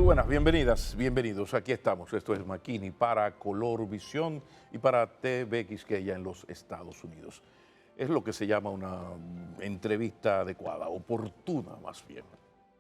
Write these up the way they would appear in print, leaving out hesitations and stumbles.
buenas, bienvenidas, bienvenidos. Aquí estamos. Esto es Makini para Color Visión y para TV Quisqueya en los Estados Unidos. Es lo que se llama una entrevista adecuada, oportuna más bien,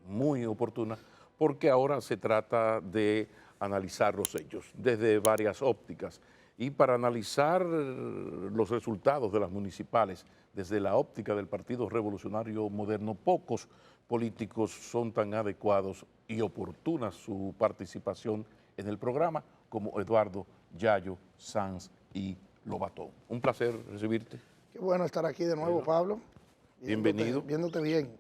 muy oportuna, porque ahora se trata de analizar los hechos desde varias ópticas. Y para analizar los resultados de las municipales desde la óptica del Partido Revolucionario Moderno, pocos políticos son tan adecuados y oportunas su participación en el programa como Eduardo Yayo Sanz y Lobatón. Un placer recibirte. Qué bueno estar aquí de nuevo, Pablo. Bienvenido. Viéndote bien.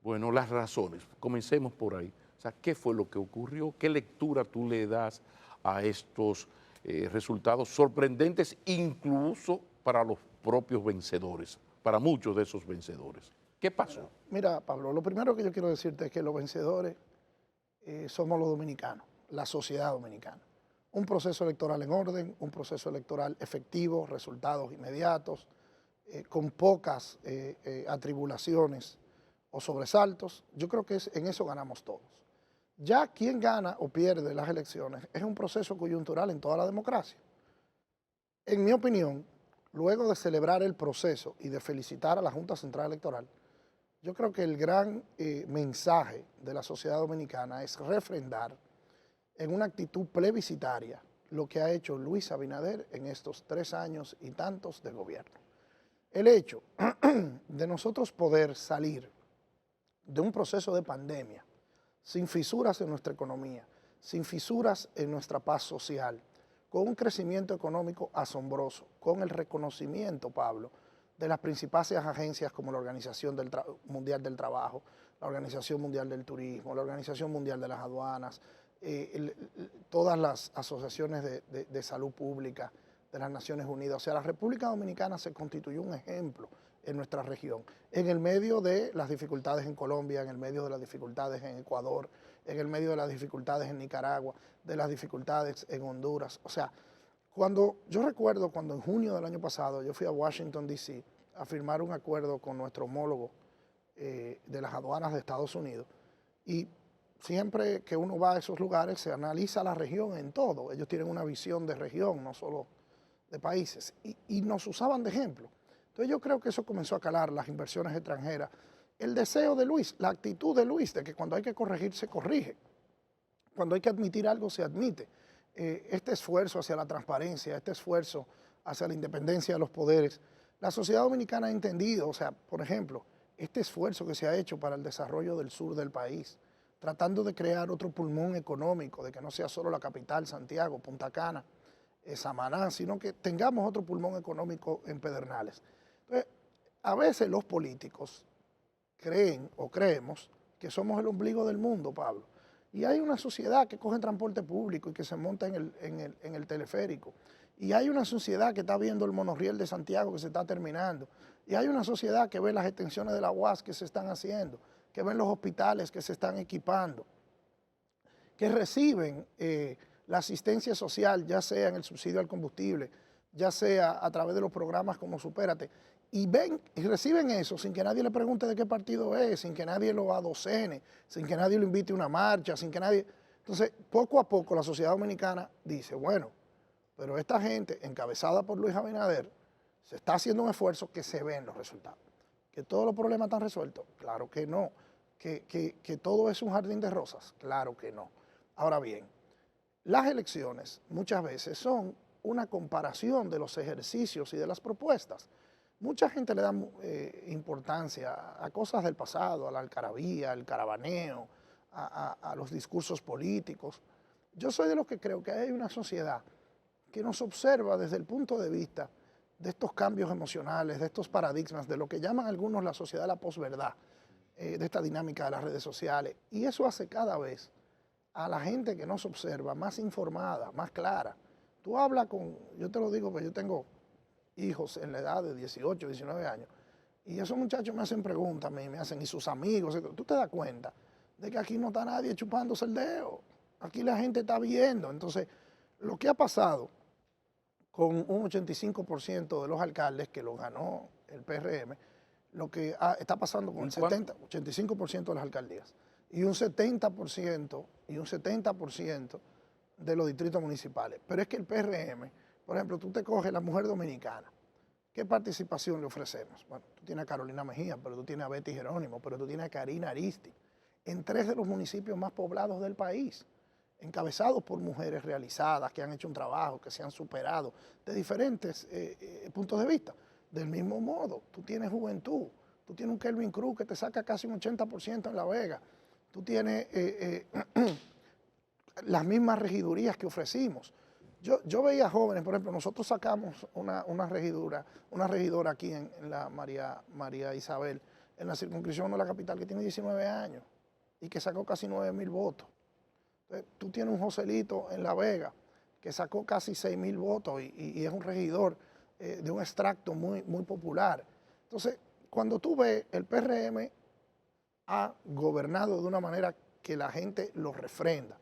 Bueno, las razones, comencemos por ahí. O sea, ¿qué fue lo que ocurrió? ¿Qué lectura tú le das a estos resultados sorprendentes, incluso para los propios vencedores, para muchos de esos vencedores? ¿Qué pasó? Mira, Pablo, lo primero que yo quiero decirte es que los vencedores somos los dominicanos, la sociedad dominicana. Un proceso electoral en orden, un proceso electoral efectivo, resultados inmediatos, con pocas atribulaciones o sobresaltos. Yo creo que en eso ganamos todos. Ya quien gana o pierde las elecciones es un proceso coyuntural en toda la democracia. En mi opinión, luego de celebrar el proceso y de felicitar a la Junta Central Electoral, yo creo que el gran mensaje de la sociedad dominicana es refrendar en una actitud plebiscitaria lo que ha hecho Luis Abinader en estos 3 años y tantos de gobierno. El hecho de nosotros poder salir de un proceso de pandemia sin fisuras en nuestra economía, sin fisuras en nuestra paz social, con un crecimiento económico asombroso, con el reconocimiento, Pablo, de las principales agencias como la Organización Mundial del Trabajo, la Organización Mundial del Turismo, la Organización Mundial de las Aduanas, todas las asociaciones de salud pública de las Naciones Unidas. O sea, la República Dominicana se constituyó un ejemplo en nuestra región, en el medio de las dificultades en Colombia, en el medio de las dificultades en Ecuador, en el medio de las dificultades en Nicaragua, de las dificultades en Honduras. O sea, yo recuerdo cuando en junio del año pasado yo fui a Washington, D.C. a firmar un acuerdo con nuestro homólogo de las aduanas de Estados Unidos, y siempre que uno va a esos lugares se analiza la región en todo. Ellos tienen una visión de región, no solo de países, y nos usaban de ejemplo. Entonces yo creo que eso comenzó a calar las inversiones extranjeras. El deseo de Luis, la actitud de Luis, de que cuando hay que corregir, se corrige. Cuando hay que admitir algo, se admite. Este esfuerzo hacia la transparencia, este esfuerzo hacia la independencia de los poderes, la sociedad dominicana ha entendido. O sea, por ejemplo, este esfuerzo que se ha hecho para el desarrollo del sur del país, tratando de crear otro pulmón económico, de que no sea solo la capital, Santiago, Punta Cana, Samaná, sino que tengamos otro pulmón económico en Pedernales. Entonces, a veces los políticos creen o creemos que somos el ombligo del mundo, Pablo. Y hay una sociedad que coge transporte público y que se monta en el teleférico. Y hay una sociedad que está viendo el monorriel de Santiago que se está terminando. Y hay una sociedad que ve las extensiones de la UAS que se están haciendo, que ven los hospitales que se están equipando, que reciben la asistencia social, ya sea en el subsidio al combustible, ya sea a través de los programas como Supérate, y ven y reciben eso sin que nadie le pregunte de qué partido es, sin que nadie lo adocene, sin que nadie lo invite a una marcha, sin que nadie... Entonces, poco a poco la sociedad dominicana dice, bueno, pero esta gente encabezada por Luis Abinader se está haciendo un esfuerzo, que se ven los resultados. ¿Que todos los problemas están resueltos? Claro que no. ¿Que todo es un jardín de rosas? Claro que no. Ahora bien, las elecciones muchas veces son una comparación de los ejercicios y de las propuestas. Mucha gente le da importancia a cosas del pasado, a la algarabía, al caravaneo, a los discursos políticos. Yo soy de los que creo que hay una sociedad que nos observa desde el punto de vista de estos cambios emocionales, de estos paradigmas, de lo que llaman algunos la sociedad de la posverdad, de esta dinámica de las redes sociales. Y eso hace cada vez a la gente que nos observa más informada, más clara. Tú hablas yo te lo digo, porque yo tengo hijos en la edad de 18, 19 años, y esos muchachos me hacen preguntas, me hacen, y sus amigos, tú te das cuenta de que aquí no está nadie chupándose el dedo, aquí la gente está viendo. Entonces, lo que ha pasado con un 85% de los alcaldes que lo ganó el PRM, lo que está pasando con el 85% de las alcaldías, y un 70% de los distritos municipales. Pero es que el PRM, por ejemplo, tú te coges la mujer dominicana. ¿Qué participación le ofrecemos? Bueno, tú tienes a Carolina Mejía, pero tú tienes a Betty Jerónimo, pero tú tienes a Karina Aristi, en 3 de los municipios más poblados del país, encabezados por mujeres realizadas, que han hecho un trabajo, que se han superado de diferentes puntos de vista. Del mismo modo, tú tienes juventud, tú tienes un Kelvin Cruz que te saca casi un 80% en La Vega, tú tienes las mismas regidurías que ofrecimos. Yo veía jóvenes, por ejemplo, nosotros sacamos una regidora aquí en la María Isabel, en la circunscripción de la capital, que tiene 19 años y que sacó casi 9.000 votos. Entonces, tú tienes un Joselito en La Vega que sacó casi 6.000 votos y es un regidor de un extracto muy popular. Entonces, cuando tú ves, el PRM ha gobernado de una manera que la gente lo refrenda,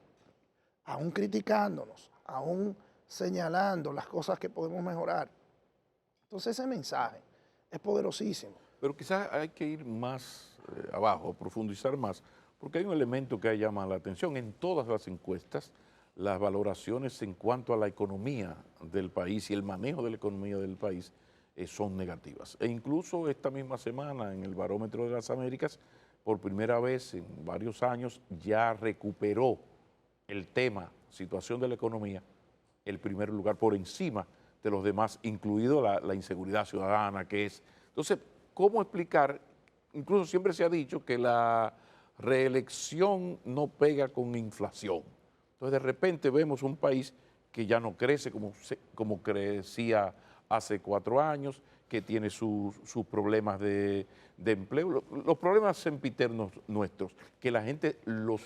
aún criticándonos, aún señalando las cosas que podemos mejorar. Entonces ese mensaje es poderosísimo. Pero quizás hay que ir más abajo, profundizar más, porque hay un elemento que llama la atención. En todas las encuestas, las valoraciones en cuanto a la economía del país y el manejo de la economía del país son negativas. E incluso esta misma semana, en el Barómetro de las Américas, por primera vez en varios años, ya recuperó el tema, situación de la economía, el primer lugar por encima de los demás, incluido la inseguridad ciudadana, que es. Entonces, ¿cómo explicar? Incluso siempre se ha dicho que la reelección no pega con inflación. Entonces, de repente vemos un país que ya no crece como crecía hace 4 años, que tiene sus problemas de empleo, los problemas sempiternos nuestros, que la gente los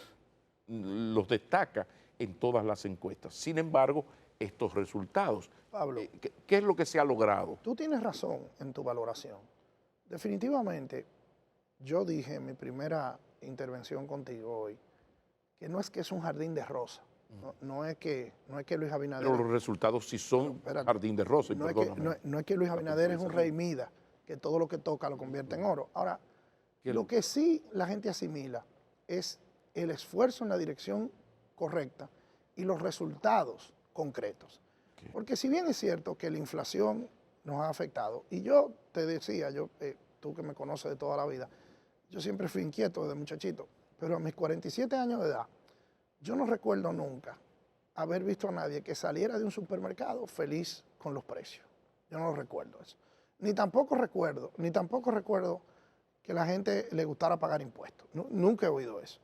destaca en todas las encuestas. Sin embargo, estos resultados, Pablo, ¿qué es lo que se ha logrado? tú tienes razón en tu valoración. Definitivamente, yo dije en mi primera intervención contigo hoy que no es que es un jardín de rosas, no es que Luis Abinader... Pero los resultados sí son jardín de rosas, no es que Luis Abinader es un rey Mida, que todo lo que toca lo convierte en oro. Ahora, lo que sí la gente asimila es el esfuerzo en la dirección correcta y los resultados concretos. Porque si bien es cierto que la inflación nos ha afectado, y yo te decía, tú que me conoces de toda la vida, yo siempre fui inquieto desde muchachito, pero a mis 47 años de edad, yo no recuerdo nunca haber visto a nadie que saliera de un supermercado feliz con los precios. Yo no lo recuerdo eso. Ni tampoco recuerdo que la gente le gustara pagar impuestos. Nunca he oído eso.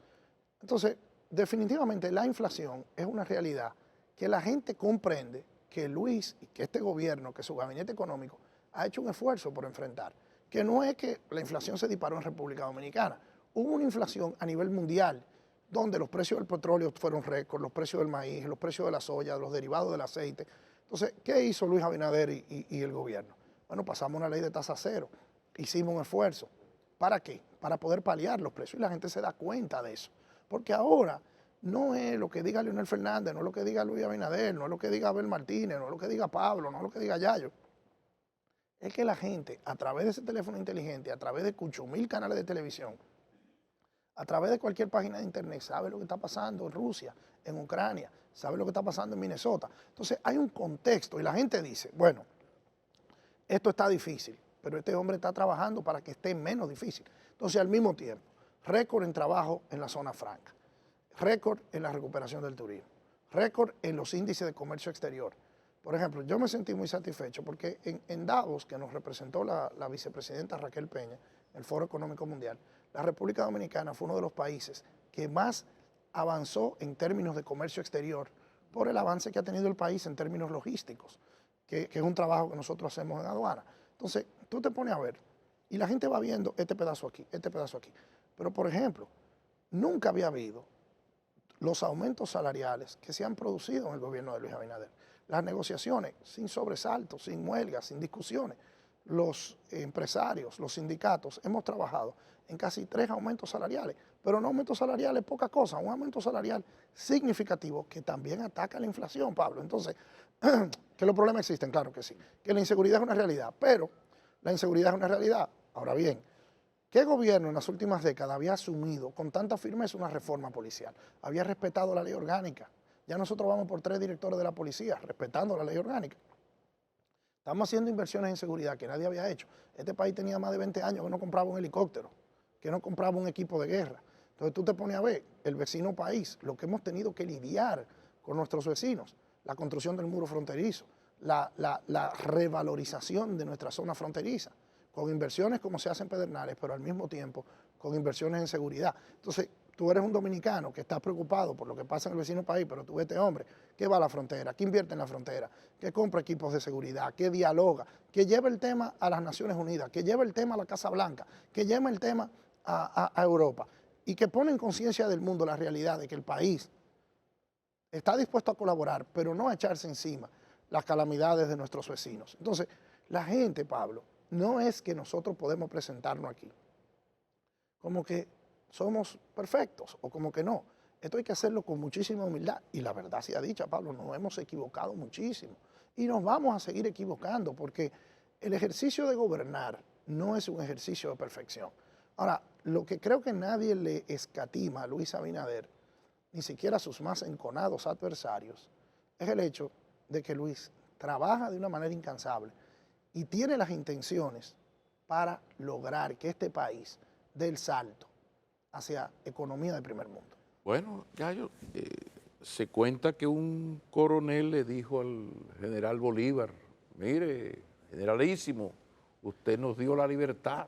Entonces, definitivamente la inflación es una realidad que la gente comprende que Luis y que este gobierno, que su gabinete económico ha hecho un esfuerzo por enfrentar. Que no es que la inflación se disparó en República Dominicana. Hubo una inflación a nivel mundial donde los precios del petróleo fueron récord, los precios del maíz, los precios de la soya, los derivados del aceite. Entonces, ¿qué hizo Luis Abinader y el gobierno? Bueno, pasamos una ley de tasa cero, hicimos un esfuerzo. ¿Para qué? Para poder paliar los precios y la gente se da cuenta de eso. Porque ahora no es lo que diga Leonel Fernández, no es lo que diga Luis Abinader, no es lo que diga Abel Martínez, no es lo que diga Pablo, no es lo que diga Yayo. Es que la gente, a través de ese teléfono inteligente, a través de 8.000 canales de televisión, a través de cualquier página de internet, sabe lo que está pasando en Rusia, en Ucrania, sabe lo que está pasando en Minnesota. Entonces hay un contexto y la gente dice, bueno, esto está difícil, pero este hombre está trabajando para que esté menos difícil. Entonces, al mismo tiempo, récord en trabajo en la zona franca, récord en la recuperación del turismo, récord en los índices de comercio exterior. Por ejemplo, yo me sentí muy satisfecho porque en Davos, que nos representó la vicepresidenta Raquel Peña, el Foro Económico Mundial, la República Dominicana fue uno de los países que más avanzó en términos de comercio exterior por el avance que ha tenido el país en términos logísticos, que es un trabajo que nosotros hacemos en aduana. Entonces, tú te pones a ver y la gente va viendo este pedazo aquí, este pedazo aquí. Pero, por ejemplo, nunca había habido los aumentos salariales que se han producido en el gobierno de Luis Abinader. Las negociaciones sin sobresaltos, sin huelgas, sin discusiones. Los empresarios, los sindicatos, hemos trabajado en casi 3 aumentos salariales, pero no aumentos salariales poca cosa, un aumento salarial significativo que también ataca la inflación, Pablo. Entonces, que los problemas existen, claro que sí, que la inseguridad es una realidad, pero la inseguridad es una realidad. Ahora bien, ¿Qué gobierno en las últimas décadas había asumido con tanta firmeza una reforma policial? Había respetado la ley orgánica. Ya nosotros vamos por 3 directores de la policía, respetando la ley orgánica. Estamos haciendo inversiones en seguridad que nadie había hecho. Este país tenía más de 20 años que no compraba un helicóptero, que no compraba un equipo de guerra. Entonces tú te pones a ver el vecino país, lo que hemos tenido que lidiar con nuestros vecinos, la construcción del muro fronterizo, la revalorización de nuestra zona fronteriza, con inversiones como se hace en Pedernales, pero al mismo tiempo con inversiones en seguridad. Entonces, tú eres un dominicano que está preocupado por lo que pasa en el vecino país, pero tú ves este hombre que va a la frontera, que invierte en la frontera, que compra equipos de seguridad, que dialoga, que lleva el tema a las Naciones Unidas, que lleva el tema a la Casa Blanca, que lleva el tema a Europa y que pone en conciencia del mundo la realidad de que el país está dispuesto a colaborar, pero no a echarse encima las calamidades de nuestros vecinos. Entonces, la gente, Pablo, no es que nosotros podemos presentarnos aquí como que somos perfectos o como que no. Esto hay que hacerlo con muchísima humildad y la verdad sea dicha, Pablo, nos hemos equivocado muchísimo y nos vamos a seguir equivocando porque el ejercicio de gobernar no es un ejercicio de perfección. Ahora, lo que creo que nadie le escatima a Luis Abinader, ni siquiera a sus más enconados adversarios, es el hecho de que Luis trabaja de una manera incansable y tiene las intenciones para lograr que este país dé el salto hacia economía de primer mundo. Bueno, Yayo, se cuenta que un coronel le dijo al general Bolívar, mire, generalísimo, usted nos dio la libertad,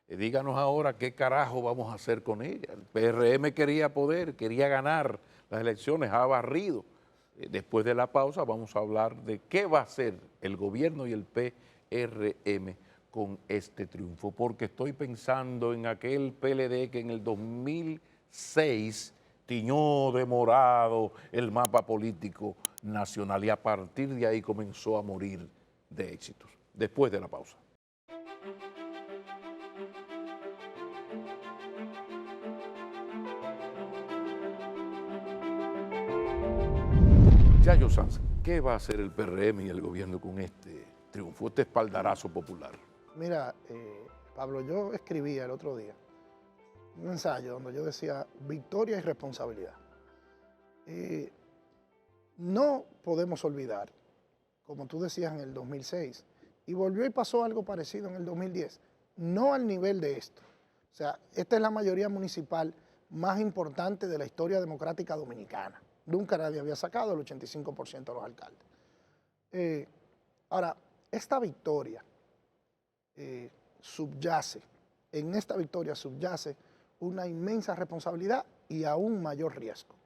díganos ahora qué carajo vamos a hacer con ella. El PRM quería poder, quería ganar las elecciones, ha barrido. Después de la pausa vamos a hablar de qué va a hacer el gobierno y el PRM con este triunfo, porque estoy pensando en aquel PLD que en el 2006 tiñó de morado el mapa político nacional y a partir de ahí comenzó a morir de éxitos. Después de la pausa. Yayo Sanz, ¿qué va a hacer el PRM y el gobierno con este triunfo, este espaldarazo popular? Mira, Pablo, yo escribía el otro día un ensayo donde yo decía victoria y responsabilidad. No podemos olvidar, como tú decías en el 2006, y volvió y pasó algo parecido en el 2010, no al nivel de esto. O sea, esta es la mayoría municipal más importante de la historia democrática dominicana. Nunca nadie había sacado el 85% de los alcaldes. Ahora, esta victoria en esta victoria subyace una inmensa responsabilidad y aún mayor riesgo.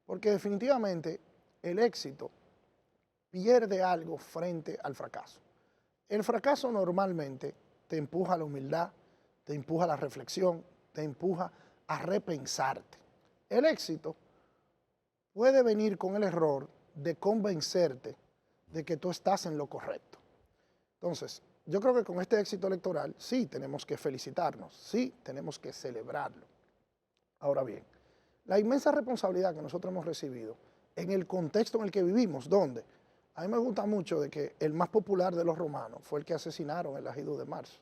Porque definitivamente el éxito pierde algo frente al fracaso. El fracaso normalmente te empuja a la humildad, te empuja a la reflexión, te empuja a repensarte. El éxito puede venir con el error de convencerte de que tú estás en lo correcto. Entonces, yo creo que con este éxito electoral sí tenemos que felicitarnos, sí tenemos que celebrarlo. Ahora bien, la inmensa responsabilidad que nosotros hemos recibido en el contexto en el que vivimos, donde a mí me gusta mucho de que el más popular de los romanos fue el que asesinaron el ajido de marzo,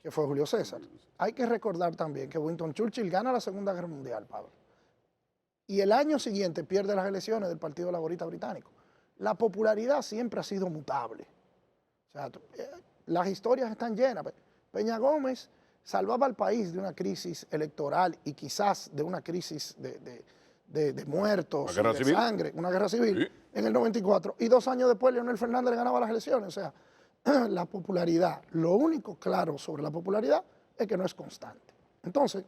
que fue Julio César. Hay que recordar también que Winston Churchill gana la Segunda Guerra Mundial, Pablo, y el año siguiente pierde las elecciones del Partido Laborista Británico. La popularidad siempre ha sido mutable. O sea, las historias están llenas. Peña Gómez salvaba al país de una crisis electoral y quizás de una crisis de muertos, de sangre, una guerra civil, en el 94. Y 2 años después Leonel Fernández le ganaba las elecciones. O sea, la popularidad, lo único claro sobre la popularidad es que no es constante. Entonces,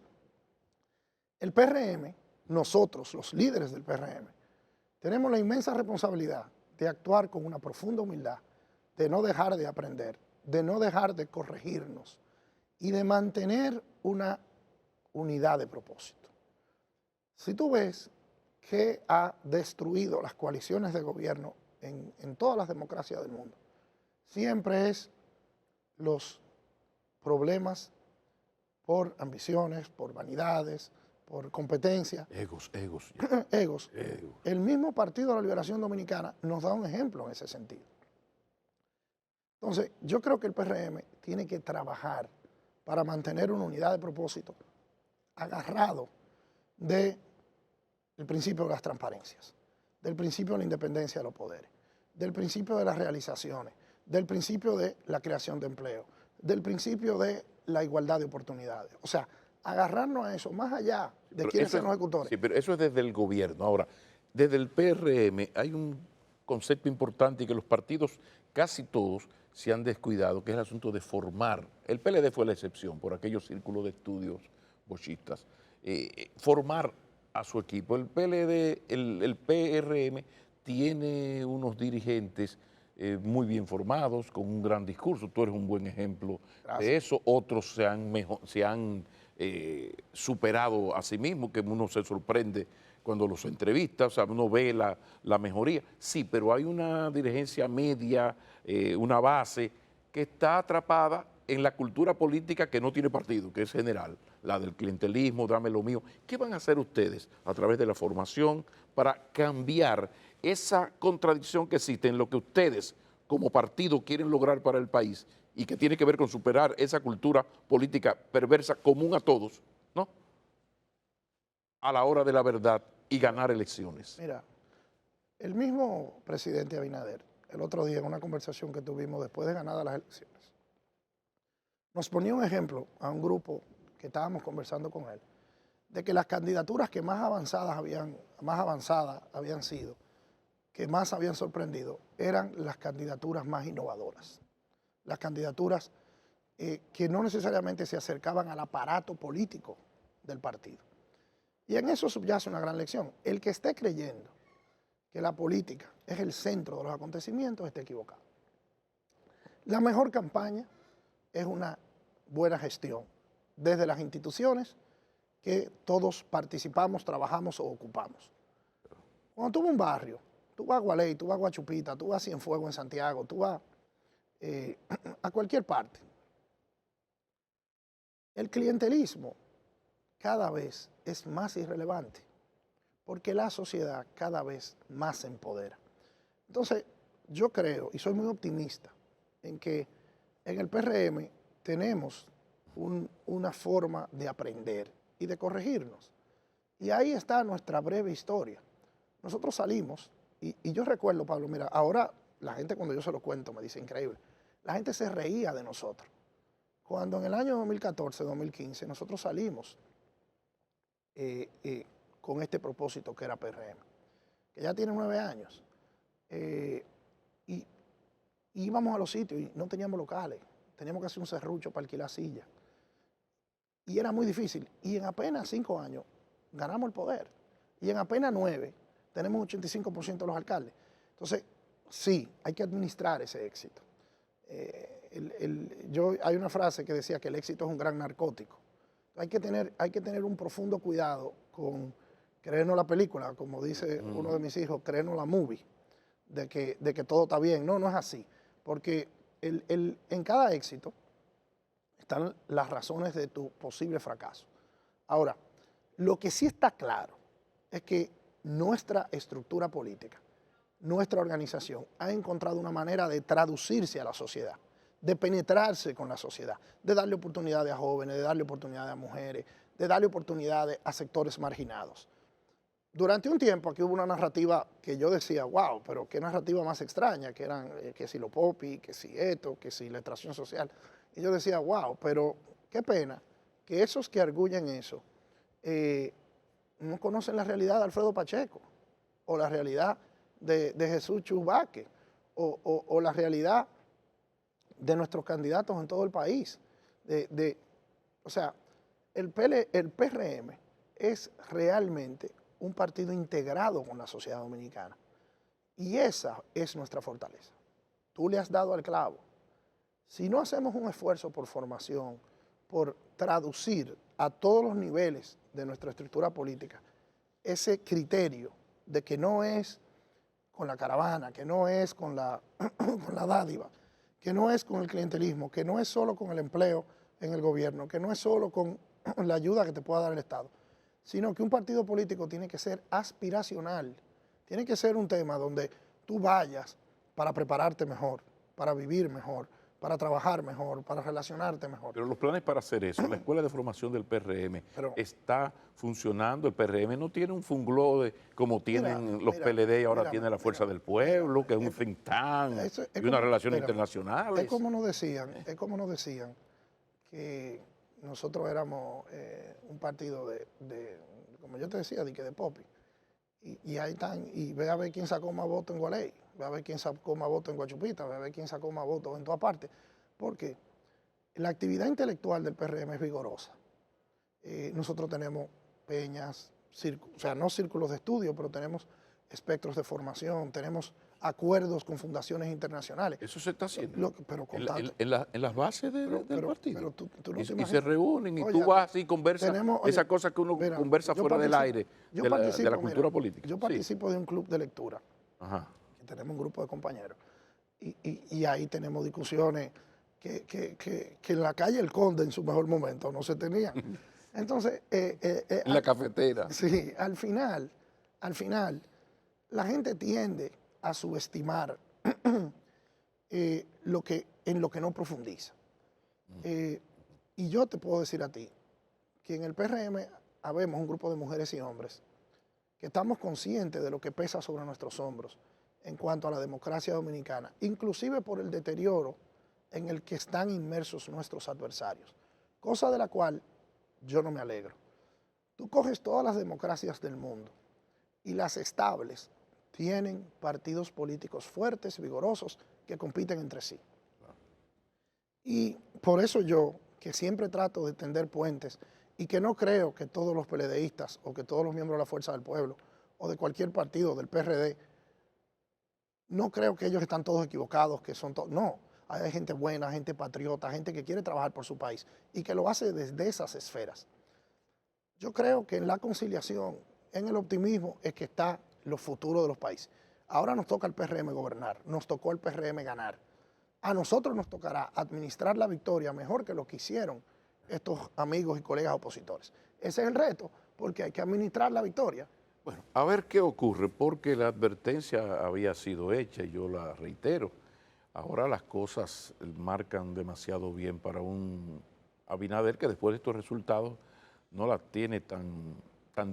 el PRM, nosotros, los líderes del PRM, tenemos la inmensa responsabilidad de actuar con una profunda humildad, de no dejar de aprender, de no dejar de corregirnos y de mantener una unidad de propósito. Si tú ves que ha destruido las coaliciones de gobierno en todas las democracias del mundo, siempre es los problemas por ambiciones, por vanidades, por competencia. Egos. Egos. El mismo Partido de la Liberación Dominicana nos da un ejemplo en ese sentido. Entonces, yo creo que el PRM tiene que trabajar para mantener una unidad de propósito agarrado del principio de las transparencias, del principio de la independencia de los poderes, del principio de las realizaciones, del principio de la creación de empleo, del principio de la igualdad de oportunidades. O sea, agarrarnos a eso, más allá de Pero quiénes eso son los ejecutores. Sí, pero eso es desde el gobierno. Ahora, desde el PRM hay un concepto importante y que los partidos, casi todos, se han descuidado, que es el asunto de formar. El PLD fue la excepción por aquellos círculos de estudios bochistas. Formar a su equipo. El PLD, el PRM tiene unos dirigentes muy bien formados, con un gran discurso. Tú eres un buen ejemplo de eso. Otros se han superado a sí mismos, que uno se sorprende cuando los entrevista, o sea, uno ve la mejoría. Sí, pero hay una dirigencia media, una base que está atrapada en la cultura política que no tiene partido, que es general, la del clientelismo, dame lo mío. ¿Qué van a hacer ustedes a través de la formación para cambiar esa contradicción que existe en lo que ustedes como partido quieren lograr para el país y que tiene que ver con superar esa cultura política perversa común a todos, ¿no? A la hora de la verdad y ganar elecciones? Mira, el mismo presidente Abinader, el otro día en una conversación que tuvimos después de ganadas las elecciones, nos ponía un ejemplo a un grupo que estábamos conversando con él, de que las candidaturas que más avanzadas habían sido, que más habían sorprendido, eran las candidaturas más innovadoras, las candidaturas que no necesariamente se acercaban al aparato político del partido. Y en eso subyace una gran lección. El que esté creyendo que la política es el centro de los acontecimientos está equivocado. La mejor campaña es una buena gestión desde las instituciones que todos participamos, trabajamos o ocupamos. Cuando tú vas a un barrio, tú vas a Gualey, tú vas a Guachupita, tú vas a Cienfuegos en Santiago, tú vas a cualquier parte. El clientelismo cada vez es más irrelevante porque la sociedad cada vez más se empodera. Entonces, yo creo y soy muy optimista en que en el PRM tenemos una forma de aprender y de corregirnos. Y ahí está nuestra breve historia. Nosotros salimos, y yo recuerdo, Pablo, mira, ahora la gente cuando yo se lo cuento me dice increíble, la gente se reía de nosotros. Cuando en el año 2014, 2015, nosotros salimos con este propósito que era PRM, que ya tiene 9 años, y íbamos a los sitios y no teníamos locales, teníamos que hacer un serrucho para alquilar sillas. Y era muy difícil. Y en apenas 5 años ganamos el poder. Y en apenas 9 tenemos 85% de los alcaldes. Entonces, sí, hay que administrar ese éxito. Hay una frase que decía que el éxito es un gran narcótico. Hay que tener un profundo cuidado con creernos la película, como dice uno de mis hijos, creernos la movie, de que todo está bien. No, no es así. Porque en cada éxito están las razones de tu posible fracaso. Ahora, lo que sí está claro es que nuestra estructura política, nuestra organización ha encontrado una manera de traducirse a la sociedad, de penetrarse con la sociedad, de darle oportunidades a jóvenes, de darle oportunidades a mujeres, de darle oportunidades a sectores marginados. Durante un tiempo aquí hubo una narrativa que yo decía, wow, pero qué narrativa más extraña, que eran que si los popis, que si esto, que si la extracción social. Y yo decía, wow, pero qué pena que esos que arguyen eso no conocen la realidad de Alfredo Pacheco, o la realidad de Jesús Chubasque, o la realidad de nuestros candidatos en todo el país. O sea, el PRM es realmente un partido integrado con la sociedad dominicana. Y esa es nuestra fortaleza. Tú le has dado al clavo. Si no hacemos un esfuerzo por formación, por traducir a todos los niveles de nuestra estructura política ese criterio de que no es con la caravana, que no es con la dádiva, que no es con el clientelismo, que no es solo con el empleo en el gobierno, que no es solo con la ayuda que te pueda dar el Estado, sino que un partido político tiene que ser aspiracional, tiene que ser un tema donde tú vayas para prepararte mejor, para vivir mejor, para trabajar mejor, para relacionarte mejor. Pero los planes para hacer eso, la Escuela de Formación del PRM Pero- está funcionando. El PRM no tiene un funglode como tienen los PLD y ahora tiene la Fuerza del Pueblo, que es un think tank y unas relaciones internacionales. Es como nos decían que nosotros éramos un partido como yo te decía, de Popi. Y ahí están, y ve a ver quién sacó más votos en Gualey, ve a ver quién sacó más votos en Guachupita, ve a ver quién sacó más votos en todas partes. Porque la actividad intelectual del PRM es vigorosa. Nosotros tenemos peñas, o sea, no círculos de estudio, pero tenemos espectros de formación, tenemos acuerdos con fundaciones internacionales. Eso se está haciendo. Pero con en las bases del partido. Pero tú no y te imaginas. se reúnen y Oye, tú vas y conversas esa cosa que uno mira, conversa fuera del aire, de la cultura política. Yo participo de un club de lectura. Ajá. Y tenemos un grupo de compañeros. Y ahí tenemos discusiones que en la calle El Conde en su mejor momento no se tenían. Entonces, en la cafetera. Sí, al final, la gente tiende a subestimar en lo que no profundiza. Y yo te puedo decir a ti que en el PRM habemos un grupo de mujeres y hombres que estamos conscientes de lo que pesa sobre nuestros hombros en cuanto a la democracia dominicana, inclusive por el deterioro en el que están inmersos nuestros adversarios, cosa de la cual yo no me alegro. Tú coges todas las democracias del mundo y las estables tienen partidos políticos fuertes, vigorosos, que compiten entre sí. Y por eso yo, que siempre trato de tender puentes y que no creo que todos los PLDistas o que todos los miembros de la Fuerza del Pueblo o de cualquier partido del PRD, no creo que ellos están todos equivocados, que son todos, no. Hay gente buena, gente patriota, gente que quiere trabajar por su país y que lo hace desde esas esferas. Yo creo que en la conciliación, en el optimismo, es que está los futuros de los países. Ahora nos toca al PRM gobernar, nos tocó al PRM ganar. A nosotros nos tocará administrar la victoria mejor que lo que hicieron estos amigos y colegas opositores. Ese es el reto, porque hay que administrar la victoria. Bueno, a ver qué ocurre, porque la advertencia había sido hecha y yo la reitero. Ahora las cosas marcan demasiado bien para un Abinader que después de estos resultados no la tiene tan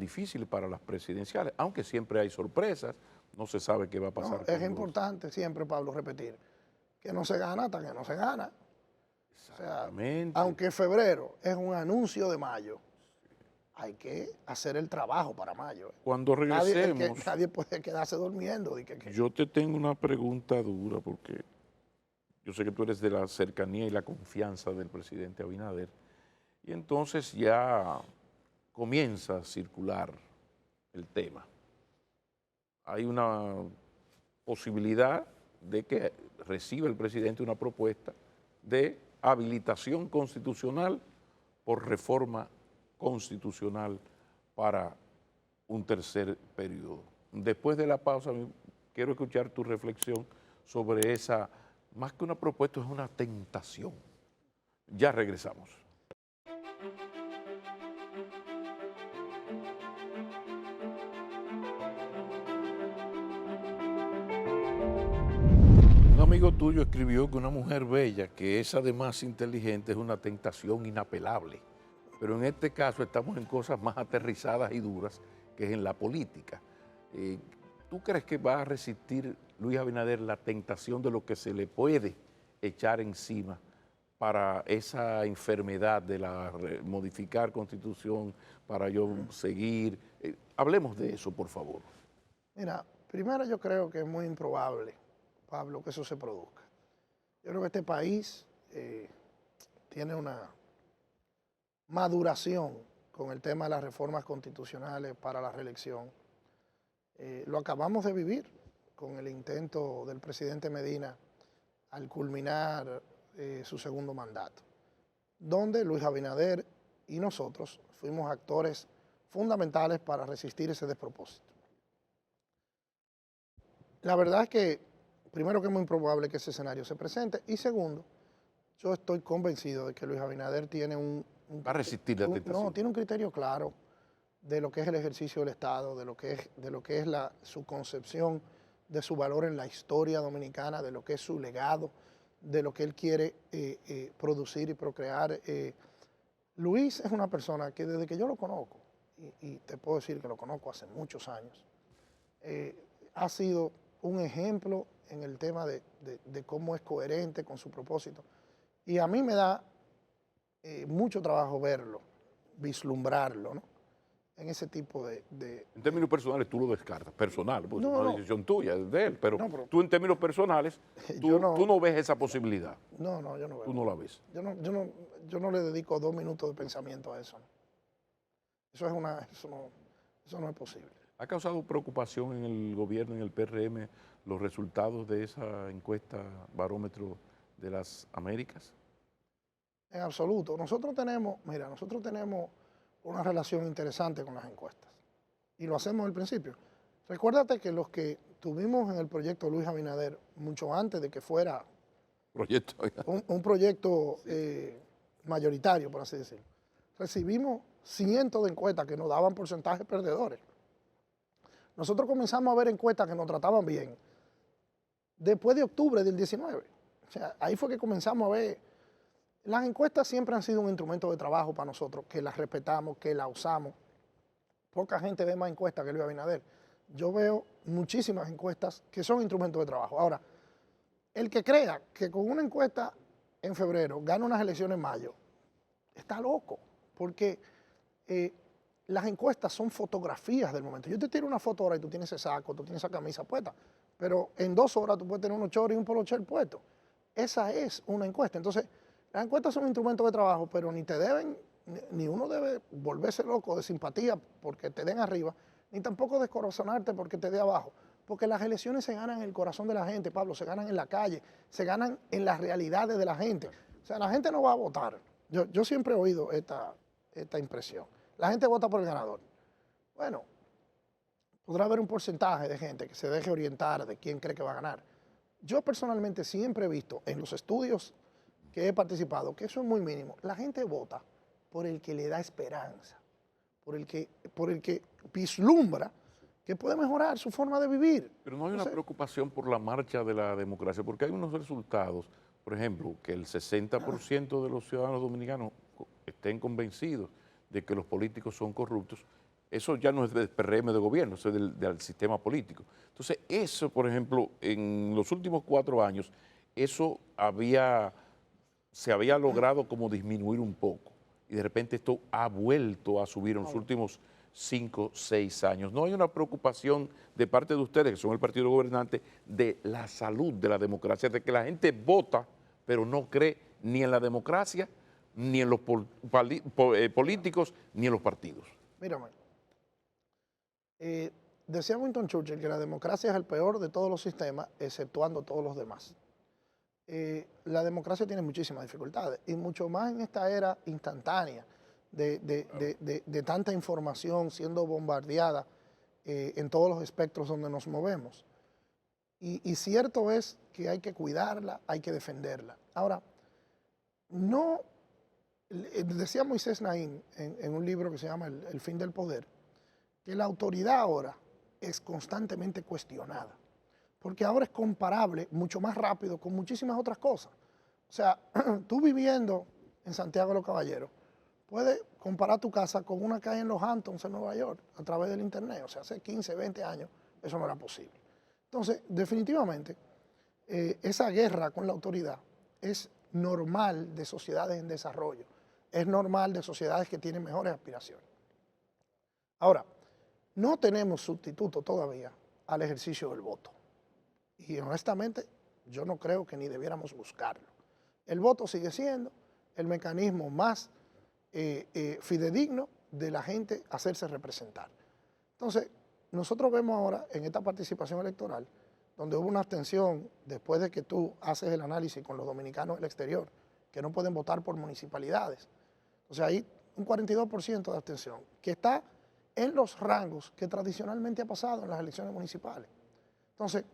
difícil para las presidenciales, aunque siempre hay sorpresas, no se sabe qué va a pasar. No, es importante siempre, Pablo, repetir que no se gana hasta que no se gana. Exactamente. O sea, aunque febrero es un anuncio de mayo, hay que hacer el trabajo para mayo. Cuando regresemos... Nadie puede quedarse durmiendo. Yo te tengo una pregunta dura porque yo sé que tú eres de la cercanía y la confianza del presidente Abinader. Y entonces ya comienza a circular el tema. Hay una posibilidad de que reciba el presidente una propuesta de habilitación constitucional por reforma constitucional para un tercer periodo. Después de la pausa, quiero escuchar tu reflexión sobre esa, más que una propuesta, es una tentación. Ya regresamos. Un amigo tuyo escribió que una mujer bella, que es además inteligente, es una tentación inapelable. Pero en este caso estamos en cosas más aterrizadas y duras, que es en la política. ¿Tú crees que va a resistir Luis Abinader la tentación de lo que se le puede echar encima para esa enfermedad de modificar constitución, para yo seguir? Hablemos de eso, por favor. Mira, primero yo creo que es muy improbable, Pablo, que eso se produzca. Yo creo que este país tiene una maduración con el tema de las reformas constitucionales para la reelección. Lo acabamos de vivir con el intento del presidente Medina al culminar su segundo mandato, donde Luis Abinader y nosotros fuimos actores fundamentales para resistir ese despropósito. La verdad es que, primero, que es muy improbable que ese escenario se presente, y segundo, yo estoy convencido de que Luis Abinader tiene va a resistir la tentación. No, tiene un criterio claro de lo que es el ejercicio del Estado, de lo que es su concepción de su valor en la historia dominicana, de lo que es su legado, de lo que él quiere producir y procrear. Luis es una persona que desde que yo lo conozco, y te puedo decir que lo conozco hace muchos años, ha sido un ejemplo en el tema de cómo es coherente con su propósito. Y a mí me da mucho trabajo verlo, vislumbrarlo, ¿no? En ese tipo de... En términos personales tú lo descartas, personal, porque es No, una no. decisión tuya, es de él, pero, No, pero tú en términos personales, yo no- tú no ves esa posibilidad, No, no, yo no tú veo. no la ves. Yo no le dedico 2 minutos de pensamiento a eso, ¿no? Eso no es posible. ¿Ha causado preocupación en el gobierno, en el PRM, los resultados de esa encuesta barómetro de las Américas? En absoluto. Nosotros tenemos una relación interesante con las encuestas. Y lo hacemos al principio. Recuérdate que los que tuvimos en el proyecto Luis Abinader, mucho antes de que fuera Proyecto. un proyecto mayoritario, por así decirlo, recibimos cientos de encuestas que nos daban porcentajes perdedores. Nosotros comenzamos a ver encuestas que nos trataban bien después de octubre del 19. O sea, ahí fue que comenzamos a ver. Las encuestas siempre han sido un instrumento de trabajo para nosotros, que las respetamos, que las usamos. Poca gente ve más encuestas que Luis Abinader. Yo veo muchísimas encuestas que son instrumentos de trabajo. Ahora, el que crea que con una encuesta en febrero gana unas elecciones en mayo, está loco, porque las encuestas son fotografías del momento. Yo te tiro una foto ahora y tú tienes ese saco, tú tienes esa camisa puesta, pero en 2 horas tú puedes tener unos chores y un polocher puesto. Esa es una encuesta. Entonces, las encuestas son instrumentos de trabajo, pero ni uno debe volverse loco de simpatía porque te den arriba, ni tampoco descorazonarte porque te dé abajo. Porque las elecciones se ganan en el corazón de la gente, Pablo, se ganan en la calle, se ganan en las realidades de la gente. O sea, la gente no va a votar. Yo siempre he oído esta impresión. La gente vota por el ganador. Bueno, podrá haber un porcentaje de gente que se deje orientar de quién cree que va a ganar. Yo personalmente siempre he visto en los estudios que he participado que eso es muy mínimo. La gente vota por el que le da esperanza, por el que vislumbra que puede mejorar su forma de vivir. Pero no hay una preocupación por la marcha de la democracia, porque hay unos resultados, por ejemplo, que el 60% de los ciudadanos dominicanos estén convencidos de que los políticos son corruptos. Eso ya no es del PRM de gobierno, eso es del sistema político. Entonces, eso, por ejemplo, en los últimos 4 años, eso se había logrado como disminuir un poco. Y de repente esto ha vuelto a subir en los últimos 5, 6 años. ¿No hay una preocupación de parte de ustedes, que son el partido gobernante, de la salud de la democracia, de que la gente vota, pero no cree ni en la democracia, ni en los políticos, ni en los partidos? Mírame, decía Winston Churchill que la democracia es el peor de todos los sistemas, exceptuando todos los demás. La democracia tiene muchísimas dificultades, y mucho más en esta era instantánea de tanta información siendo bombardeada en todos los espectros donde nos movemos. Y cierto es que hay que cuidarla, hay que defenderla. Ahora, no, decía Moisés Naim en un libro que se llama El fin del poder, que la autoridad ahora es constantemente cuestionada, porque ahora es comparable mucho más rápido con muchísimas otras cosas. O sea, tú viviendo en Santiago de los Caballeros, puedes comparar tu casa con una calle en los Hamptons, en Nueva York, a través del internet. O sea, hace 15, 20 años eso no era posible. Entonces, definitivamente, esa guerra con la autoridad es normal de sociedades en desarrollo, es normal de sociedades que tienen mejores aspiraciones. Ahora, no tenemos sustituto todavía al ejercicio del voto. Y honestamente, yo no creo que ni debiéramos buscarlo. El voto sigue siendo el mecanismo más fidedigno de la gente hacerse representar. Entonces, nosotros vemos ahora en esta participación electoral, donde hubo una abstención después de que tú haces el análisis con los dominicanos del exterior, que no pueden votar por municipalidades. O sea, hay un 42% de abstención, que está en los rangos que tradicionalmente ha pasado en las elecciones municipales. Entonces,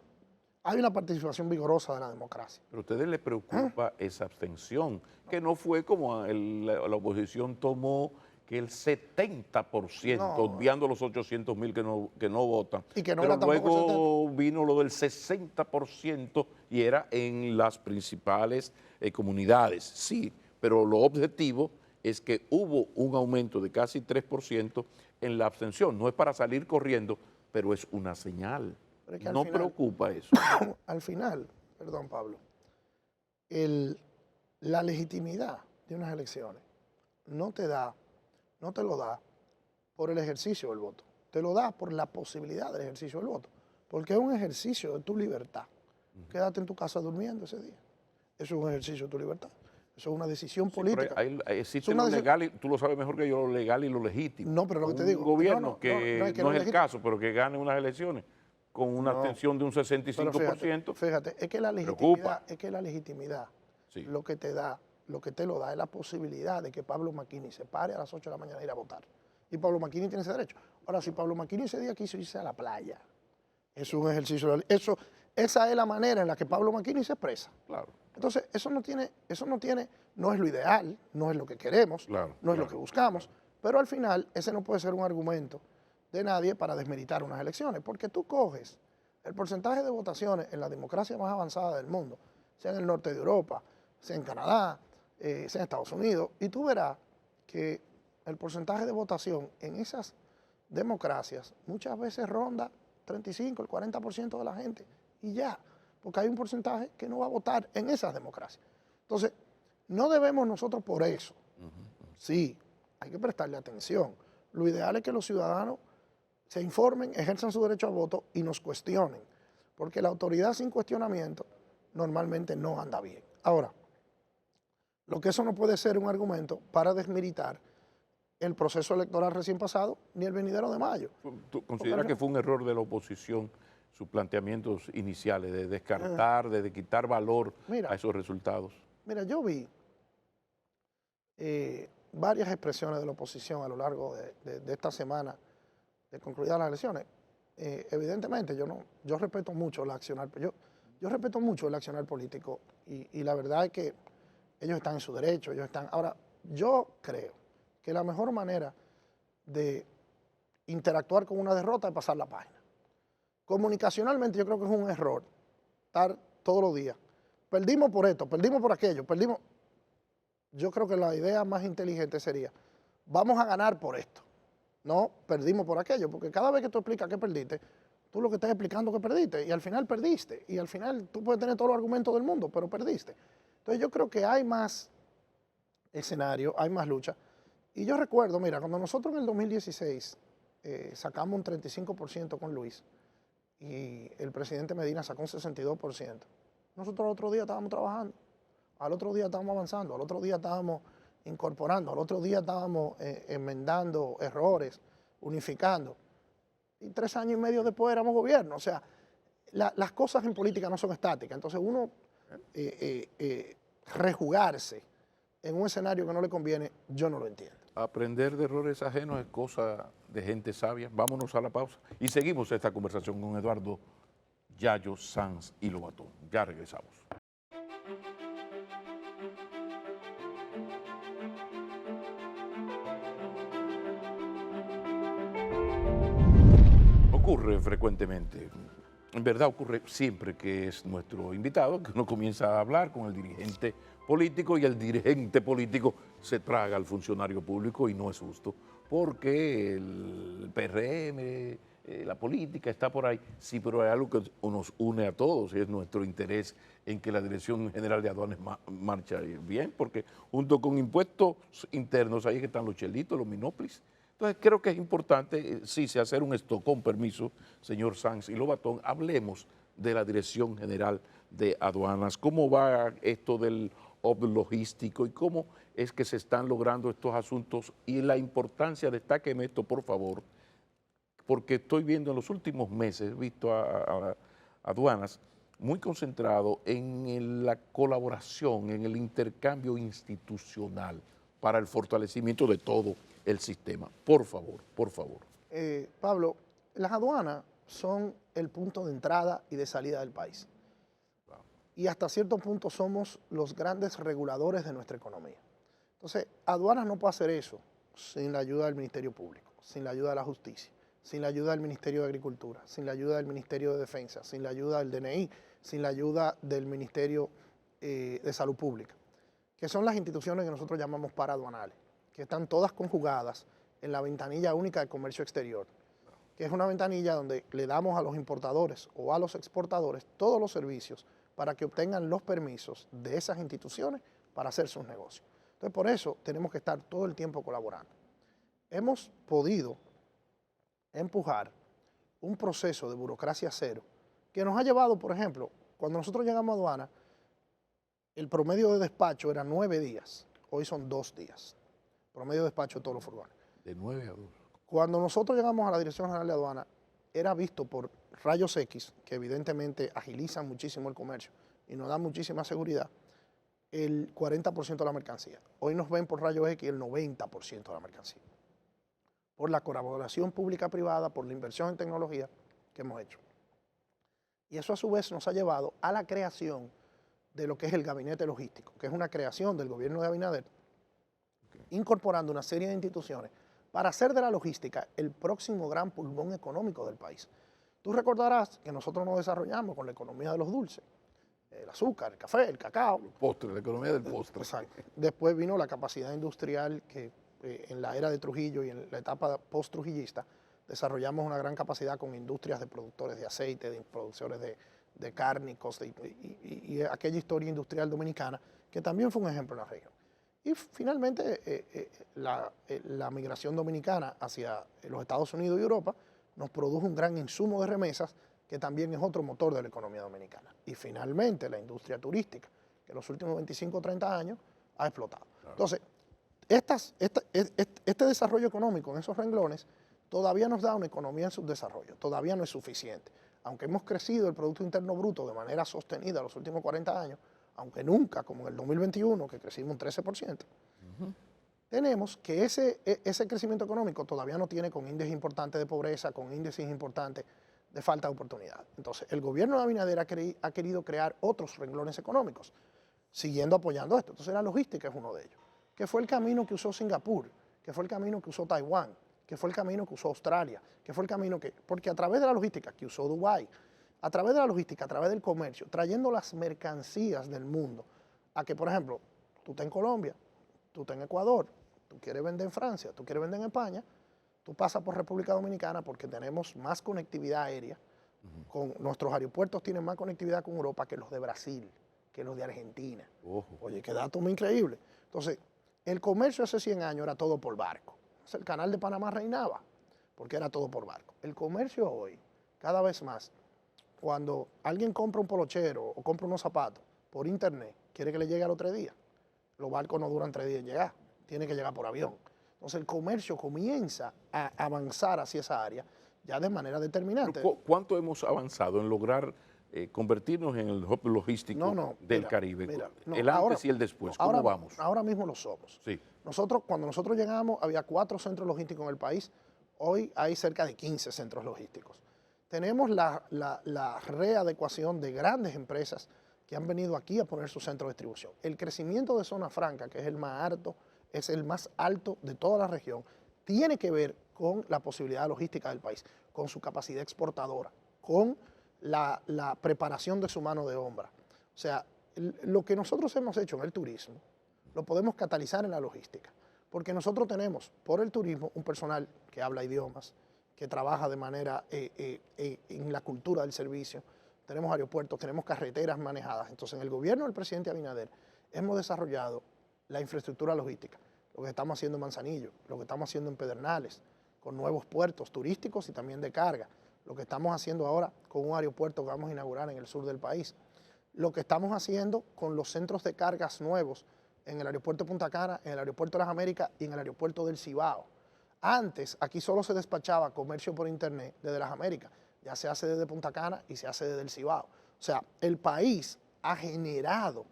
hay una participación vigorosa de la democracia. Pero a ustedes les preocupa esa abstención, que no fue como la oposición tomó que el 70%, No. obviando los 800,000 que no votan, Y que no pero era tampoco luego vino lo del 60% y era en las principales comunidades, sí, pero lo objetivo es que hubo un aumento de casi 3% en la abstención. No es para salir corriendo, pero es una señal. Pero es que al No final, preocupa eso. al final, perdón Pablo, la legitimidad de unas elecciones no te lo da por el ejercicio del voto, te lo da por la posibilidad del ejercicio del voto, porque es un ejercicio de tu libertad. Quédate en tu casa durmiendo ese día. Eso es un ejercicio de tu libertad. Eso es una decisión Sí, pero política. existe lo legal, y tú lo sabes mejor que yo, lo legal y lo legítimo. No, pero lo que te Un digo, gobierno es que que no no es el caso, pero que gane unas elecciones con una No, abstención de un pero 65%, fíjate, preocupa. es que la legitimidad Sí. lo que te da, lo que te lo da es la posibilidad de que Pablo McKinney se pare a las 8 de la mañana a ir a votar. Y Pablo McKinney tiene ese derecho. Ahora, si Pablo McKinney ese día quiso irse a la playa, es un ejercicio de esa es la manera en la que Pablo McKinney se expresa. Claro. Entonces, no es lo ideal, no es lo que queremos, Claro, no es lo claro, que buscamos, pero al final ese no puede ser un argumento de nadie para desmeritar unas elecciones, porque tú coges el porcentaje de votaciones en la democracia más avanzada del mundo, sea en el norte de Europa, sea en Canadá, sea en Estados Unidos, y tú verás que el porcentaje de votación en esas democracias muchas veces ronda 35, el 40% de la gente, y ya, porque hay un porcentaje que no va a votar en esas democracias. Entonces, no debemos nosotros por eso, sí, hay que prestarle atención. Lo ideal es que los ciudadanos se informen, ejerzan su derecho al voto y nos cuestionen, porque la autoridad sin cuestionamiento normalmente no anda bien. Ahora, lo que eso no puede ser un argumento para desmilitar el proceso electoral recién pasado ni el venidero de mayo. ¿Tú consideras que fue un error de la oposición sus planteamientos iniciales de descartar, de quitar valor a esos resultados? Mira, yo vi varias expresiones de la oposición a lo largo de esta semana de concluidas las elecciones. Evidentemente, yo respeto mucho yo respeto mucho el accionar político y la verdad es que ellos están en su derecho, Ahora, yo creo que la mejor manera de interactuar con una derrota es pasar la página. Comunicacionalmente yo creo que es un error estar todos los días. Perdimos por esto, perdimos por aquello, perdimos. Yo creo que la idea más inteligente sería, vamos a ganar por esto. No, perdimos por aquello, porque cada vez que tú explicas que perdiste, tú lo que estás explicando que perdiste, y al final perdiste, y al final tú puedes tener todos los argumentos del mundo, pero perdiste. Entonces yo creo que hay más escenario, hay más lucha. Y yo recuerdo, mira, cuando nosotros en el 2016 sacamos un 35% con Luis, y el presidente Medina sacó un 62%, nosotros al otro día estábamos trabajando, al otro día estábamos avanzando, al otro día estábamos incorporando, al otro día estábamos enmendando errores, unificando. Y 3 años y medio después éramos gobierno. O sea, las cosas en política no son estáticas. Entonces uno rejugarse en un escenario que no le conviene, yo no lo entiendo. Aprender de errores ajenos es cosa de gente sabia. Vámonos a la pausa y seguimos esta conversación con Eduardo Yayo Sanz y Lobatón. Ya regresamos. Ocurre frecuentemente, en verdad ocurre siempre que es nuestro invitado, que uno comienza a hablar con el dirigente político y el dirigente político se traga al funcionario público y no es justo, porque el PRM, la política está por ahí, sí, pero hay algo que nos une a todos y es nuestro interés en que la Dirección General de Aduanas marche bien, porque junto con impuestos internos ahí están los chelitos, los minoplis. Entonces creo que es importante, sí, hacer un stop, con permiso, señor Sanz y Lobatón, hablemos de la Dirección General de Aduanas, cómo va esto del hub logístico y cómo es que se están logrando estos asuntos y la importancia, destáqueme esto por favor, porque estoy viendo en los últimos meses, he visto a aduanas muy concentrado en la colaboración, en el intercambio institucional para el fortalecimiento de todo el sistema. Por favor, por favor. Pablo, las aduanas son el punto de entrada y de salida del país. Y hasta cierto punto somos los grandes reguladores de nuestra economía. Entonces, aduanas no puede hacer eso sin la ayuda del Ministerio Público, sin la ayuda de la Justicia, sin la ayuda del Ministerio de Agricultura, sin la ayuda del Ministerio de Defensa, sin la ayuda del DNI, sin la ayuda del Ministerio de Salud Pública, que son las instituciones que nosotros llamamos paraduanales, que están todas conjugadas en la ventanilla única de comercio exterior, que es una ventanilla donde le damos a los importadores o a los exportadores todos los servicios para que obtengan los permisos de esas instituciones para hacer sus negocios. Entonces, por eso tenemos que estar todo el tiempo colaborando. Hemos podido empujar un proceso de burocracia cero que nos ha llevado, por ejemplo, cuando nosotros llegamos a aduana, el promedio de despacho era 9 días, hoy son 2 días, promedio de despacho de todos los furgones. De 9 a 2. Cuando nosotros llegamos a la Dirección General de Aduana, era visto por rayos X, que evidentemente agilizan muchísimo el comercio y nos dan muchísima seguridad, el 40% de la mercancía. Hoy nos ven por rayos X el 90% de la mercancía, por la colaboración pública-privada, por la inversión en tecnología que hemos hecho. Y eso a su vez nos ha llevado a la creación de lo que es el gabinete logístico, que es una creación del gobierno de Abinader, incorporando una serie de instituciones para hacer de la logística el próximo gran pulmón económico del país. Tú recordarás que nosotros nos desarrollamos con la economía de los dulces, el azúcar, el café, el cacao. El postre, la economía del postre. Exacto. Después vino la capacidad industrial que en la era de Trujillo y en la etapa post-trujillista desarrollamos una gran capacidad con industrias de productores de aceite, de productores de cárnicos y aquella historia industrial dominicana que también fue un ejemplo en la región. Y finalmente la migración dominicana hacia los Estados Unidos y Europa nos produjo un gran insumo de remesas que también es otro motor de la economía dominicana. Y finalmente la industria turística, que en los últimos 25 o 30 años ha explotado. Claro. Entonces, este desarrollo económico en esos renglones todavía nos da una economía en subdesarrollo, todavía no es suficiente. Aunque hemos crecido el Producto Interno Bruto de manera sostenida los últimos 40 años, aunque nunca como en el 2021, que crecimos un 13%, tenemos que ese crecimiento económico todavía no tiene con índices importantes de pobreza, con índices importantes de falta de oportunidad. Entonces, el gobierno de Abinader ha querido crear otros renglones económicos, siguiendo apoyando esto. Entonces, la logística es uno de ellos, que fue el camino que usó Singapur, que fue el camino que usó Taiwán, que fue el camino que usó Australia, que fue el camino que... Porque a través de la logística que usó Dubái, a través de la logística, a través del comercio, trayendo las mercancías del mundo, a que, por ejemplo, tú estás en Colombia, tú estás en Ecuador, tú quieres vender en Francia, tú quieres vender en España, tú pasas por República Dominicana porque tenemos más conectividad aérea, con nuestros aeropuertos tienen más conectividad con Europa que los de Brasil, que los de Argentina. Oye, qué dato muy increíble. Entonces, el comercio hace 100 años era todo por barco. Entonces, el canal de Panamá reinaba porque era todo por barco. El comercio hoy, cada vez más, cuando alguien compra un polochero o compra unos zapatos por internet, quiere que le llegue al otro día. Los barcos no duran 3 días en llegar, tiene que llegar por avión. Entonces el comercio comienza a avanzar hacia esa área ya de manera determinante. ¿Cuánto hemos avanzado en lograr convertirnos en el hub logístico del Caribe? El antes ahora, y el después, ¿cómo vamos? Ahora mismo lo somos. Sí. Cuando nosotros llegamos había 4 centros logísticos en el país, hoy hay cerca de 15 centros logísticos. Tenemos la readecuación de grandes empresas que han venido aquí a poner su centro de distribución. El crecimiento de Zona Franca, que es el más alto de toda la región, tiene que ver con la posibilidad logística del país, con su capacidad exportadora, con la preparación de su mano de obra. O sea, lo que nosotros hemos hecho en el turismo, lo podemos catalizar en la logística, porque nosotros tenemos, por el turismo, un personal que habla idiomas, que trabaja de manera en la cultura del servicio, tenemos aeropuertos, tenemos carreteras manejadas. Entonces, en el gobierno del presidente Abinader hemos desarrollado la infraestructura logística, lo que estamos haciendo en Manzanillo, lo que estamos haciendo en Pedernales, con nuevos puertos turísticos y también de carga, lo que estamos haciendo ahora con un aeropuerto que vamos a inaugurar en el sur del país, lo que estamos haciendo con los centros de cargas nuevos en el aeropuerto de Punta Cana, en el aeropuerto de las Américas y en el aeropuerto del Cibao. Antes, aquí solo se despachaba comercio por internet desde las Américas, ya se hace desde Punta Cana y se hace desde el Cibao. O sea, el país ha generado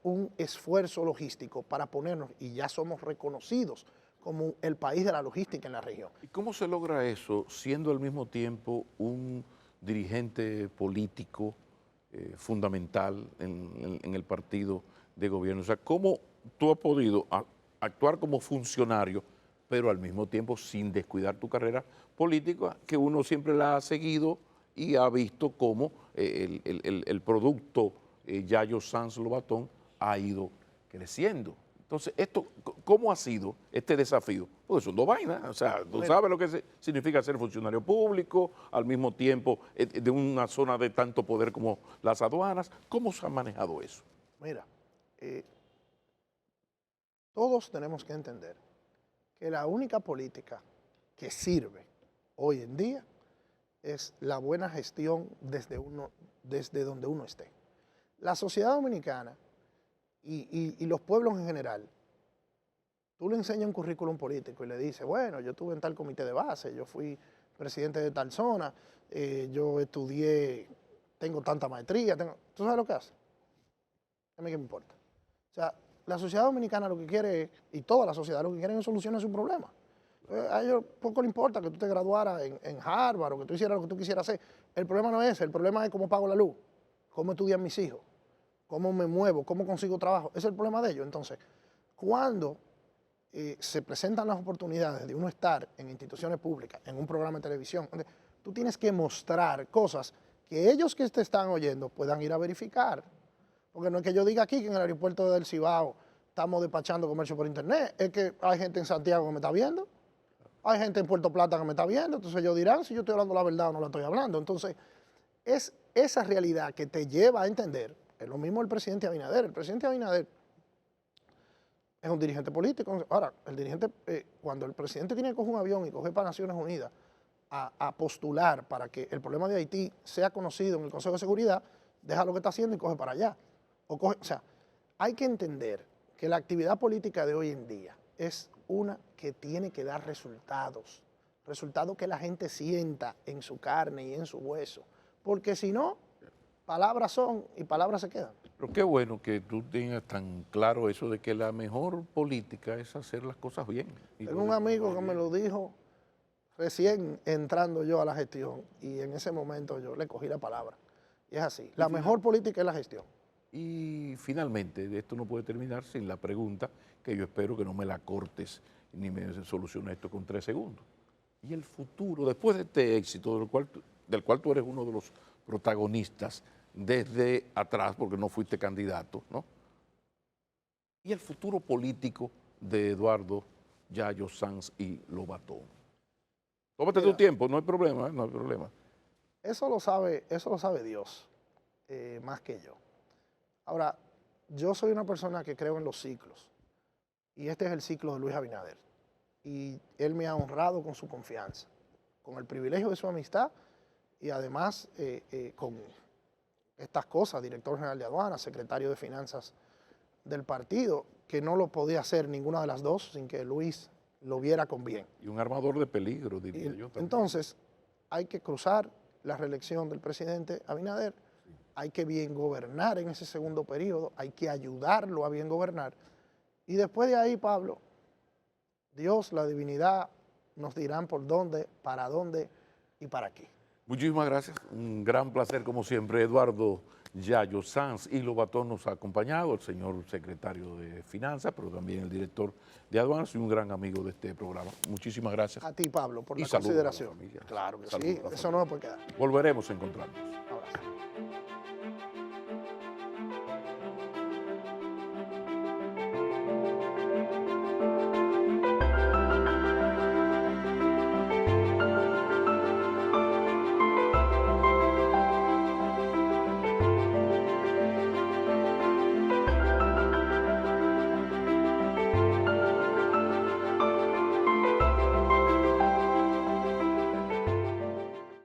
un esfuerzo logístico para ponernos, y ya somos reconocidos como el país de la logística en la región. ¿Y cómo se logra eso siendo al mismo tiempo un dirigente político fundamental en el partido de gobierno? O sea, ¿cómo tú has podido actuar como funcionario, pero al mismo tiempo sin descuidar tu carrera política, que uno siempre la ha seguido y ha visto cómo el producto Yayo Sanz Lobatón ha ido creciendo. Entonces, ¿cómo ha sido este desafío? Porque son dos vainas, o sea, tú sabes lo que significa ser funcionario público, al mismo tiempo de una zona de tanto poder como las aduanas. ¿Cómo se ha manejado eso? Mira, todos tenemos que entender que la única política que sirve hoy en día es la buena gestión desde donde uno esté. La sociedad dominicana y los pueblos en general, tú le enseñas un currículum político y le dices, bueno, yo estuve en tal comité de base, yo fui presidente de tal zona, yo estudié, tengo tanta maestría, ¿tú sabes lo que hace? A mí qué me importa. O sea, la sociedad dominicana lo que quiere, y toda la sociedad lo que quiere es solucionar su problema. A ellos poco le importa que tú te graduaras en Harvard o que tú hicieras lo que tú quisieras hacer. El problema no es ese, el problema es cómo pago la luz, cómo estudian mis hijos, cómo me muevo, cómo consigo trabajo. Ese es el problema de ellos. Entonces, cuando se presentan las oportunidades de uno estar en instituciones públicas, en un programa de televisión, tú tienes que mostrar cosas que ellos que te están oyendo puedan ir a verificar. Porque no es que yo diga aquí que en el aeropuerto del Cibao estamos despachando comercio por internet, es que hay gente en Santiago que me está viendo, hay gente en Puerto Plata que me está viendo, entonces ellos dirán si yo estoy hablando la verdad o no la estoy hablando. Entonces, es esa realidad que te lleva a entender. Es lo mismo el presidente Abinader. El presidente Abinader es un dirigente político. Ahora, el dirigente, cuando el presidente tiene que coger un avión y coger para Naciones Unidas a postular para que el problema de Haití sea conocido en el Consejo de Seguridad, deja lo que está haciendo y coge para allá. O sea, hay que entender que la actividad política de hoy en día es una que tiene que dar resultados que la gente sienta en su carne y en su hueso, porque si no, palabras son y palabras se quedan. Pero qué bueno que tú tengas tan claro eso de que la mejor política es hacer las cosas bien. Tengo un amigo que me lo dijo recién entrando yo a la gestión y en ese momento yo le cogí la palabra. Y es así, la mejor política es la gestión. Y finalmente, esto no puede terminar sin la pregunta que yo espero que no me la cortes ni me soluciones esto con 3 segundos. Y el futuro, después de este éxito del cual tú eres uno de los protagonistas desde atrás, porque no fuiste candidato, ¿no? Y el futuro político de Eduardo Yayo Sanz y Lobatón. Tómate tu tiempo, no hay problema, no hay problema. Eso lo sabe Dios, más que yo. Ahora, yo soy una persona que creo en los ciclos, y este es el ciclo de Luis Abinader. Y él me ha honrado con su confianza, con el privilegio de su amistad y además con estas cosas, director general de aduanas, secretario de finanzas del partido, que no lo podía hacer ninguna de las dos sin que Luis lo viera con bien. Y un armador de peligro, diría yo también. Entonces, hay que cruzar la reelección del presidente Abinader, hay que bien gobernar en ese segundo periodo, hay que ayudarlo a bien gobernar. Y después de ahí, Pablo, Dios, la divinidad, nos dirán por dónde y para qué. Muchísimas gracias. Un gran placer, como siempre. Eduardo Yayo Sanz y Lobatón nos ha acompañado, el señor secretario de Finanzas, pero también el director de aduanas y un gran amigo de este programa. Muchísimas gracias. A ti, Pablo, por Y la saludos a la consideración. familia. Claro que Saludos sí, a la eso no me puede quedar. Volveremos a encontrarnos.